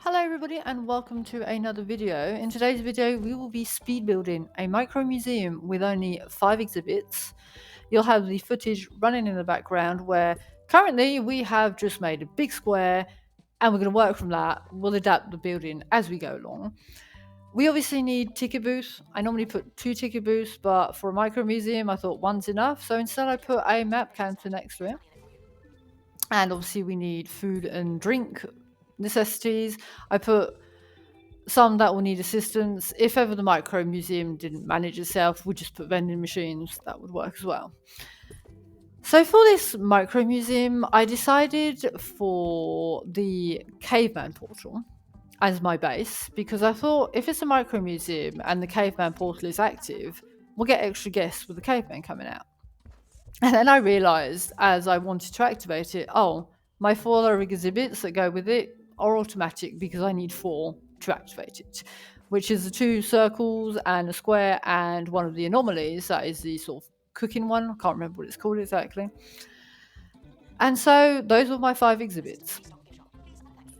Hello everybody and welcome to another video. In today's video we will be speed building a micro museum with only 5 exhibits. You'll have the footage running in the background where currently we have just made a big square and we're going to work from that. We'll adapt the building as we go along. We obviously need ticket booths. I normally put 2 ticket booths, but for a micro museum I thought one's enough, so instead I put a map counter next to it. And obviously we need food and drink necessities. I put some that will need assistance. If ever the micro museum didn't manage itself, we'd just put vending machines. That would work as well. So for this micro museum, I decided for the caveman portal as my base because I thought if it's a micro museum and the caveman portal is active, we'll get extra guests with the caveman coming out. And then I realised as I wanted to activate it, oh, my 4 other exhibits that go with it are automatic because I need 4 to activate it, which is the 2 circles and a square and one of the anomalies. That is the sort of cooking one. I can't remember what it's called exactly. And so those were my 5 exhibits.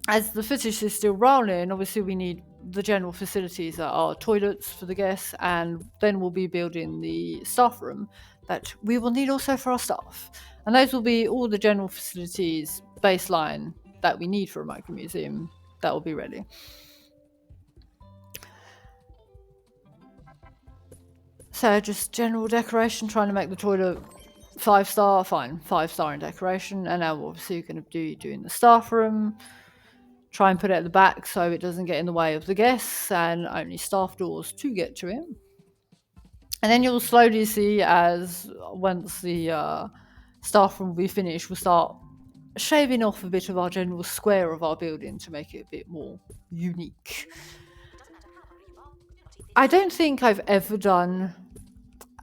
As the footage is still rolling, obviously we need the general facilities that are toilets for the guests, and then we'll be building the staff room that we will need also for our staff. And those will be all the general facilities baseline that we need for a micro museum that will be ready. So just general decoration, trying to make the toilet 5-star, fine, 5-star in decoration. And now obviously you're going to be doing the staff room. Try and put it at the back so it doesn't get in the way of the guests and only staff doors to get to it. And then you'll slowly see as once the staff room will be finished, we'll start shaving off a bit of our general square of our building to make it a bit more unique. I don't think I've ever done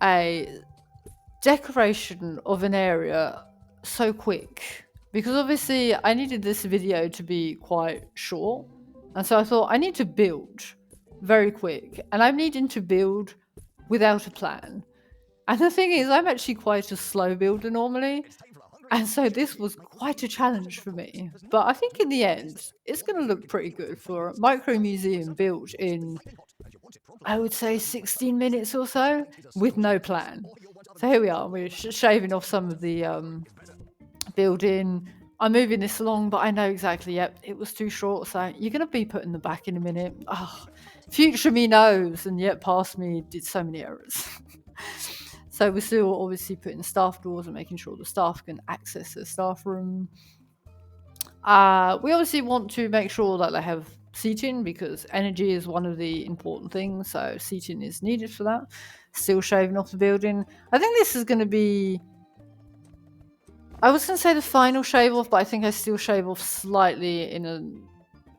a decoration of an area so quick because obviously I needed this video to be quite short, and so I thought I need to build very quick, and I'm needing to build without a plan. And the thing is, I'm actually quite a slow builder normally, and so this was quite a challenge for me. But I think in the end, it's going to look pretty good for a micro museum built in, I would say, 16 minutes or so with no plan. So here we are, we're shaving off some of the building. I'm moving this along, but I know exactly, yep, it was too short, so you're going to be put in the back in a minute. Oh, future me knows, and yet past me did so many errors. So we're still obviously putting the staff doors and making sure the staff can access the staff room. We obviously want to make sure that they have seating because energy is one of the important things, so seating is needed for that. Still shaving off the building. I think this is going to be, I was going to say the final shave off, but I think I still shave off slightly in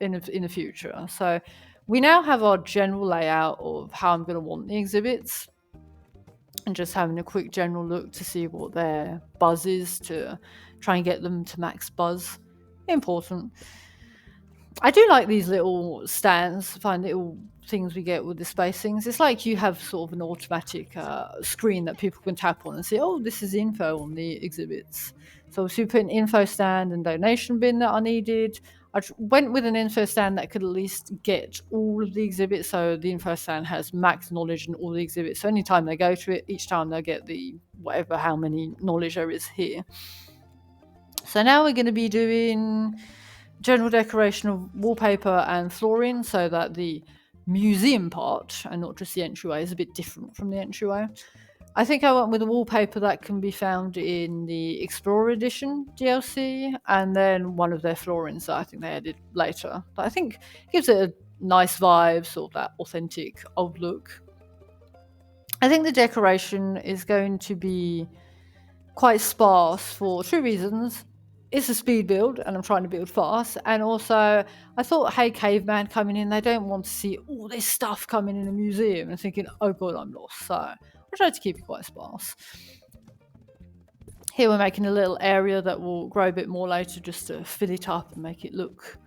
the future. So we now have our general layout of how I'm going to want the exhibits, and just having a quick general look to see what their buzz is to try and get them to max buzz. Important. I do like these little stands, fine little things we get with the spacings. It's like you have sort of an automatic screen that people can tap on and see, oh, this is info on the exhibits. So if you put an info stand and donation bin that are needed, I went with an info stand that could at least get all of the exhibits. So the info stand has max knowledge in all the exhibits. So anytime they go to it, each time they'll get the whatever, how many knowledge there is here. So now we're going to be doing general decoration of wallpaper and flooring so that the museum part and not just the entryway is a bit different from the entryway. I think I went with a wallpaper that can be found in the Explorer Edition DLC, and then one of their floorings that I think they added later. But I think gives it a nice vibe, sort of that authentic old look. I think the decoration is going to be quite sparse for 2 reasons. It's a speed build and I'm trying to build fast, and also I thought, hey, caveman coming in, they don't want to see all this stuff coming in a museum and thinking, oh god, I'm lost. So I tried to keep it quite sparse. Here we're making a little area that will grow a bit more later just to fill it up and make it look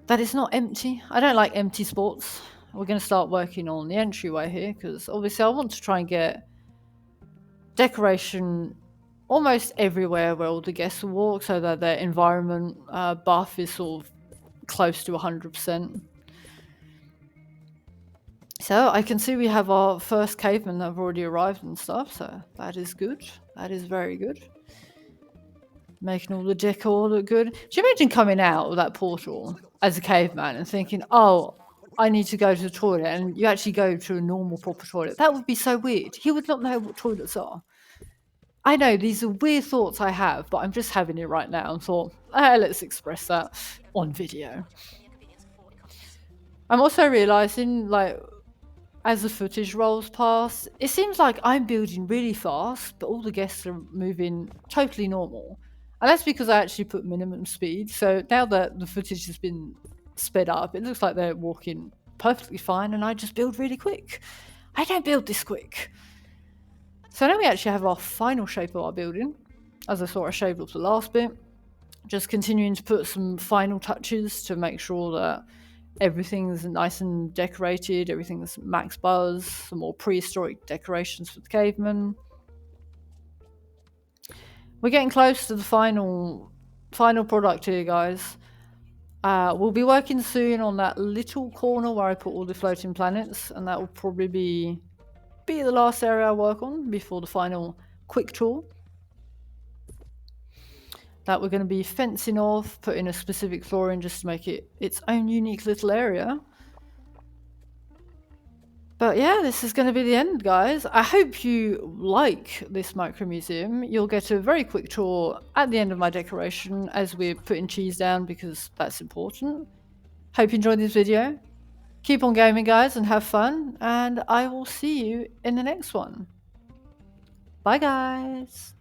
that it's not empty. I don't like empty spots. We're going to start working on the entryway here because obviously I want to try and get decoration almost everywhere where all the guests will walk so that their environment buff is sort of close to 100%. So I can see we have our first cavemen that have already arrived and stuff, so that is good. That is very good. Making all the decor look good. Do you imagine coming out of that portal as a caveman and thinking, oh, I need to go to the toilet, and you actually go to a normal proper toilet? That would be so weird. He would not know what toilets are. I know, these are weird thoughts I have, but I'm just having it right now and thought, let's express that on video. I'm also realising, like, as the footage rolls past, it seems like I'm building really fast, but all the guests are moving totally normal. And that's because I actually put minimum speed. So now that the footage has been sped up, it looks like they're walking perfectly fine, and I just build really quick. I don't build this quick. So now we actually have our final shape of our building. As I sort of shaved off the last bit. Just continuing to put some final touches to make sure that everything's nice and decorated, everything's max buzz, some more prehistoric decorations for the cavemen. We're getting close to the final product here, guys. We'll be working soon on that little corner where I put all the floating planets, and that will probably be the last area I work on before the final quick tour. That we're going to be fencing off, putting a specific floor in just to make it its own unique little area. But yeah, this is going to be the end, guys. I hope you like this micro museum. You'll get a very quick tour at the end of my decoration as we're putting cheese down, because that's important. Hope you enjoyed this video. Keep on gaming, guys, and have fun, and I will see you in the next one. Bye, guys.